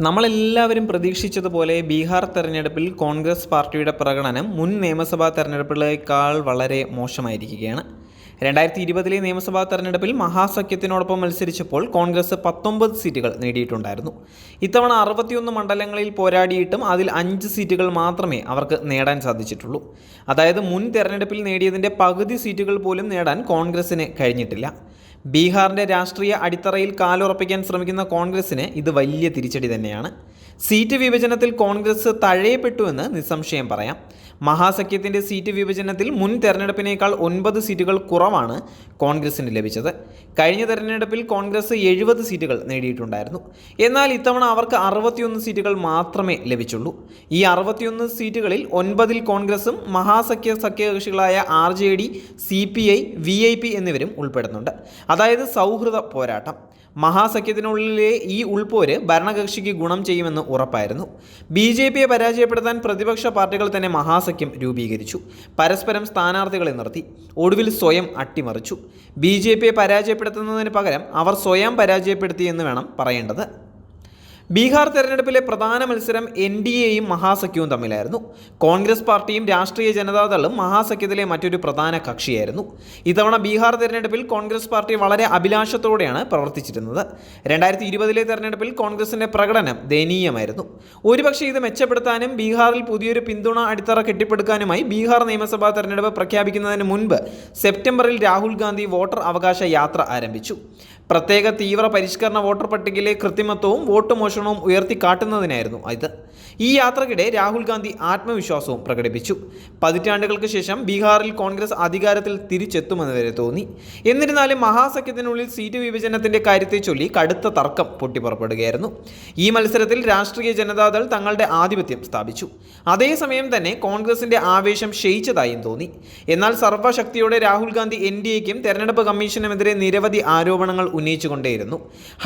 നമ്മളെല്ലാവരും പ്രതീക്ഷിച്ചതുപോലെ ബീഹാർ തെരഞ്ഞെടുപ്പിൽ കോൺഗ്രസ് പാർട്ടിയുടെ പ്രകടനം മുൻ നിയമസഭാ തെരഞ്ഞെടുപ്പുകളേക്കാൾ വളരെ മോശമായിരിക്കുകയാണ്. 2020 നിയമസഭാ തെരഞ്ഞെടുപ്പിൽ മഹാസഖ്യത്തിനോടൊപ്പം മത്സരിച്ചപ്പോൾ കോൺഗ്രസ് 19 സീറ്റുകൾ നേടിയിട്ടുണ്ടായിരുന്നു. ഇത്തവണ 61 മണ്ഡലങ്ങളിൽ പോരാടിയിട്ടും അതിൽ 5 സീറ്റുകൾ മാത്രമേ അവർക്ക് നേടാൻ സാധിച്ചിട്ടുള്ളൂ. അതായത് മുൻ തെരഞ്ഞെടുപ്പിൽ നേടിയതിൻ്റെ പകുതി സീറ്റുകൾ പോലും നേടാൻ കോൺഗ്രസിന് കഴിഞ്ഞിട്ടില്ല. ബീഹാറിൻ്റെ രാഷ്ട്രീയ അടിത്തറയിൽ കാലുറപ്പിക്കാൻ ശ്രമിക്കുന്ന കോൺഗ്രസിന് ഇത് വലിയ തിരിച്ചടി തന്നെയാണ്. സീറ്റ് വിഭജനത്തിൽ കോൺഗ്രസ് തഴയപ്പെട്ടുവെന്ന് നിസ്സംശയം പറയാം. മഹാസഖ്യത്തിൻ്റെ സീറ്റ് വിഭജനത്തിൽ മുൻ തെരഞ്ഞെടുപ്പിനേക്കാൾ 9 സീറ്റുകൾ കുറവാണ് കോൺഗ്രസിന് ലഭിച്ചത്. കഴിഞ്ഞ തെരഞ്ഞെടുപ്പിൽ കോൺഗ്രസ് 70 സീറ്റുകൾ നേടിയിട്ടുണ്ടായിരുന്നു. എന്നാൽ ഇത്തവണ അവർക്ക് 61 സീറ്റുകൾ മാത്രമേ ലഭിച്ചുള്ളൂ. ഈ 61 സീറ്റുകളിൽ 9-ൽ കോൺഗ്രസും സഖ്യകക്ഷികളായ RJD, CPI, VIP എന്നിവരും ഉൾപ്പെടുന്നുണ്ട്. അതായത് സൗഹൃദ പോരാട്ടം. മഹാസഖ്യത്തിനുള്ളിലെ ഈ ഉൾപോര് ഭരണകക്ഷിക്ക് ഗുണം ചെയ്യുമെന്ന് ഉറപ്പായിരുന്നു. BJPയെ പരാജയപ്പെടുത്താൻ പ്രതിപക്ഷ പാർട്ടികൾ തന്നെ മഹാസഖ്യം രൂപീകരിച്ചു. പരസ്പരം സ്ഥാനാർത്ഥികളെ നിർത്തി. ഒടുവിൽ സ്വയം അട്ടിമറിച്ചു. BJPയെ പരാജയപ്പെടുത്തുന്നതിന് പകരം അവർ സ്വയം പരാജയപ്പെടുത്തിയെന്ന് വേണം പറയേണ്ടത്. ബീഹാർ തെരഞ്ഞെടുപ്പിലെ പ്രധാന മത്സരം NDAയും മഹാസഖ്യവും തമ്മിലായിരുന്നു. കോൺഗ്രസ് പാർട്ടിയും രാഷ്ട്രീയ ജനതാദളും മഹാസഖ്യത്തിലെ മറ്റൊരു പ്രധാന കക്ഷിയായിരുന്നു. ഇത്തവണ ബീഹാർ തെരഞ്ഞെടുപ്പിൽ കോൺഗ്രസ് പാർട്ടി വളരെ അഭിലാഷത്തോടെയാണ് പ്രവർത്തിച്ചിരുന്നത്. 2020 തെരഞ്ഞെടുപ്പിൽ കോൺഗ്രസിൻ്റെ പ്രകടനം ദയനീയമായിരുന്നു. ഒരുപക്ഷെ ഇത് മെച്ചപ്പെടുത്താനും ബീഹാറിൽ പുതിയൊരു പിന്തുണ അടിത്തറ കെട്ടിപ്പടുക്കാനുമായി ബീഹാർ നിയമസഭാ തെരഞ്ഞെടുപ്പ് പ്രഖ്യാപിക്കുന്നതിന് മുൻപ് സെപ്റ്റംബറിൽ രാഹുൽ ഗാന്ധി വോട്ടർ അവകാശ യാത്ര ആരംഭിച്ചു. പ്രത്യേക തീവ്ര പരിഷ്കരണ വോട്ടർ പട്ടികയിലെ കൃത്രിമത്വവും വോട്ട് മോഷണവും ഉയർത്തിക്കാട്ടുന്നതിനായിരുന്നു ഇത്. ഈ യാത്രക്കിടെ രാഹുൽ ഗാന്ധി ആത്മവിശ്വാസവും പ്രകടിപ്പിച്ചു. പതിറ്റാണ്ടുകൾക്ക് ശേഷം ബീഹാറിൽ കോൺഗ്രസ് അധികാരത്തിൽ തിരിച്ചെത്തുമെന്ന് വരെ തോന്നി. എന്നിരുന്നാലും മഹാസഖ്യത്തിനുള്ളിൽ സീറ്റ് വിഭജനത്തിൻ്റെ കാര്യത്തെ ചൊല്ലി കടുത്ത തർക്കം പൊട്ടിപ്പുറപ്പെടുകയായിരുന്നു. ഈ മത്സരത്തിൽ രാഷ്ട്രീയ ജനതാദൾ തങ്ങളുടെ ആധിപത്യം സ്ഥാപിച്ചു. അതേസമയം തന്നെ കോൺഗ്രസിൻ്റെ ആവേശം ക്ഷയിച്ചതായും തോന്നി. എന്നാൽ സർവ്വശക്തിയോടെ രാഹുൽ ഗാന്ധി NDAയ്ക്കും തെരഞ്ഞെടുപ്പ് കമ്മീഷനുമെതിരെ നിരവധി ആരോപണങ്ങൾ ഉന്നയിച്ചുകൊണ്ടേയിരുന്നു.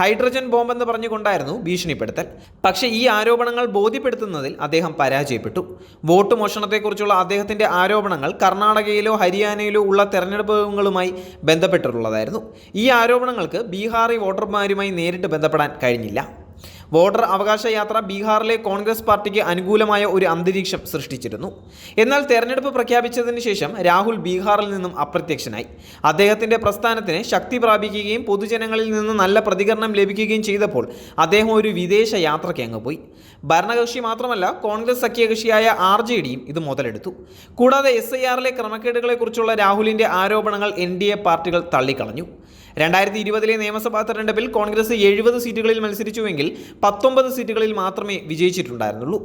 ഹൈഡ്രജൻ ബോംബെന്ന് പറഞ്ഞുകൊണ്ടായിരുന്നു ഭീഷണിപ്പെടുത്തൽ. പക്ഷേ ഈ ആരോപണങ്ങൾ ബോധ്യപ്പെടുത്തുന്നതിൽ അദ്ദേഹം പരാജയപ്പെട്ടു. വോട്ട് മോഷണത്തെക്കുറിച്ചുള്ള അദ്ദേഹത്തിൻ്റെ ആരോപണങ്ങൾ കർണാടകയിലോ ഹരിയാനയിലോ ഉള്ള തെരഞ്ഞെടുപ്പുകളുമായി ബന്ധപ്പെട്ടിട്ടുള്ളതായിരുന്നു. ഈ ആരോപണങ്ങൾക്ക് ബീഹാറി വോട്ടർമാരുമായി നേരിട്ട് ബന്ധപ്പെടാൻ കഴിഞ്ഞില്ല. വോട്ടർ അവകാശ യാത്ര ബീഹാറിലെ കോൺഗ്രസ് പാർട്ടിക്ക് അനുകൂലമായ ഒരു അന്തരീക്ഷം സൃഷ്ടിച്ചിരുന്നു. എന്നാൽ തെരഞ്ഞെടുപ്പ് പ്രഖ്യാപിച്ചതിന് ശേഷം രാഹുൽ ബീഹാറിൽ നിന്നും അപ്രത്യക്ഷനായി. അദ്ദേഹത്തിൻ്റെ പ്രസ്ഥാനത്തിന് ശക്തി പ്രാപിക്കുകയും പൊതുജനങ്ങളിൽ നിന്ന് നല്ല പ്രതികരണം ലഭിക്കുകയും ചെയ്തപ്പോൾ അദ്ദേഹം ഒരു വിദേശ യാത്രയ്ക്ക് അങ്ങ് പോയി. ഭരണകക്ഷി മാത്രമല്ല, കോൺഗ്രസ് സഖ്യകക്ഷിയായ RJDയും ഇത് മുതലെടുത്തു. കൂടാതെ SIRലെ ക്രമക്കേടുകളെക്കുറിച്ചുള്ള രാഹുലിൻ്റെ ആരോപണങ്ങൾ NDA പാർട്ടികൾ തള്ളിക്കളഞ്ഞു. 2020 നിയമസഭാ തെരഞ്ഞെടുപ്പിൽ കോൺഗ്രസ് 70 സീറ്റുകളിൽ മത്സരിച്ചുവെങ്കിൽ 19 സീറ്റുകളിൽ മാത്രമേ വിജയിച്ചിട്ടുണ്ടായിരുന്നുള്ളൂ.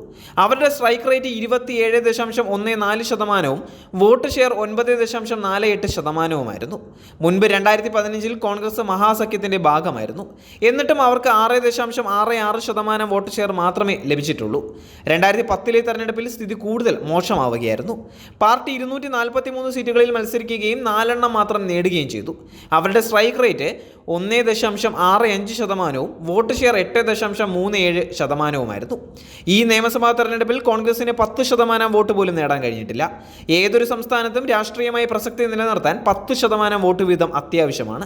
അവരുടെ സ്ട്രൈക്ക് റേറ്റ് 27.14%, വോട്ട് ഷെയർ 9.48%. മുൻപ് 2015 കോൺഗ്രസ് മഹാസഖ്യത്തിൻ്റെ ഭാഗമായിരുന്നു. എന്നിട്ടും അവർക്ക് 6.66% വോട്ട് ഷെയർ മാത്രമേ ലഭിച്ചിട്ടുള്ളൂ. 2010 തെരഞ്ഞെടുപ്പിൽ സ്ഥിതി കൂടുതൽ മോശമാവുകയായിരുന്നു. പാർട്ടി 243 സീറ്റുകളിൽ മത്സരിക്കുകയും 4 എണ്ണം മാത്രം നേടുകയും ചെയ്തു. അവരുടെ സ്ട്രൈക്ക് റേറ്റ് 1.65%, വോട്ട് ഷെയർ 8.37%. ഈ നിയമസഭാ തെരഞ്ഞെടുപ്പിൽ കോൺഗ്രസിന് 10% വോട്ട് പോലും നേടാൻ കഴിഞ്ഞിട്ടില്ല. ഏതൊരു സംസ്ഥാനത്തും രാഷ്ട്രീയമായി പ്രസക്തി നിലനിർത്താൻ 10% വോട്ട് വീതം അത്യാവശ്യമാണ്.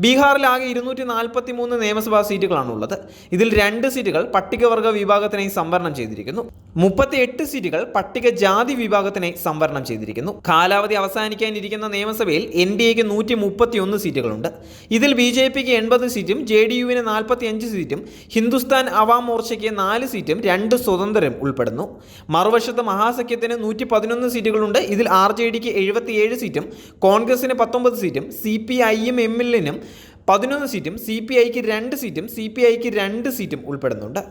ബീഹാറിൽ ആകെ 243 നിയമസഭാ സീറ്റുകളാണുള്ളത്. ഇതിൽ 2 സീറ്റുകൾ പട്ടികവർഗ വിഭാഗത്തിനായി സംവരണം ചെയ്തിരിക്കുന്നു. 38 സീറ്റുകൾ പട്ടികജാതി വിഭാഗത്തിനായി സംവരണം ചെയ്തിരിക്കുന്നു. കാലാവധി അവസാനിക്കാനിരിക്കുന്ന നിയമസഭയിൽ NDAയ്ക്ക് 131 സീറ്റുകളുണ്ട്. ഇതിൽ BJPക്ക് 80 സീറ്റും JDUവിന് 45 സീറ്റും ഹിന്ദുസ്ഥാൻ അവാം മോർച്ചയ്ക്ക് 4 സീറ്റും 2 സ്വതന്ത്രരും ഉൾപ്പെടുന്നു. മറുവശത്ത് മഹാസഖ്യത്തിന് 111 സീറ്റുകളുണ്ട്. ഇതിൽ RJDക്ക് 77 സീറ്റും കോൺഗ്രസിന് 19 സീറ്റും CPIയും MLനും 11 സീറ്റും CPIക്ക് 2 സീറ്റും CPIക്ക് 2 സീറ്റും ഉൾപ്പെടുന്നുണ്ട്.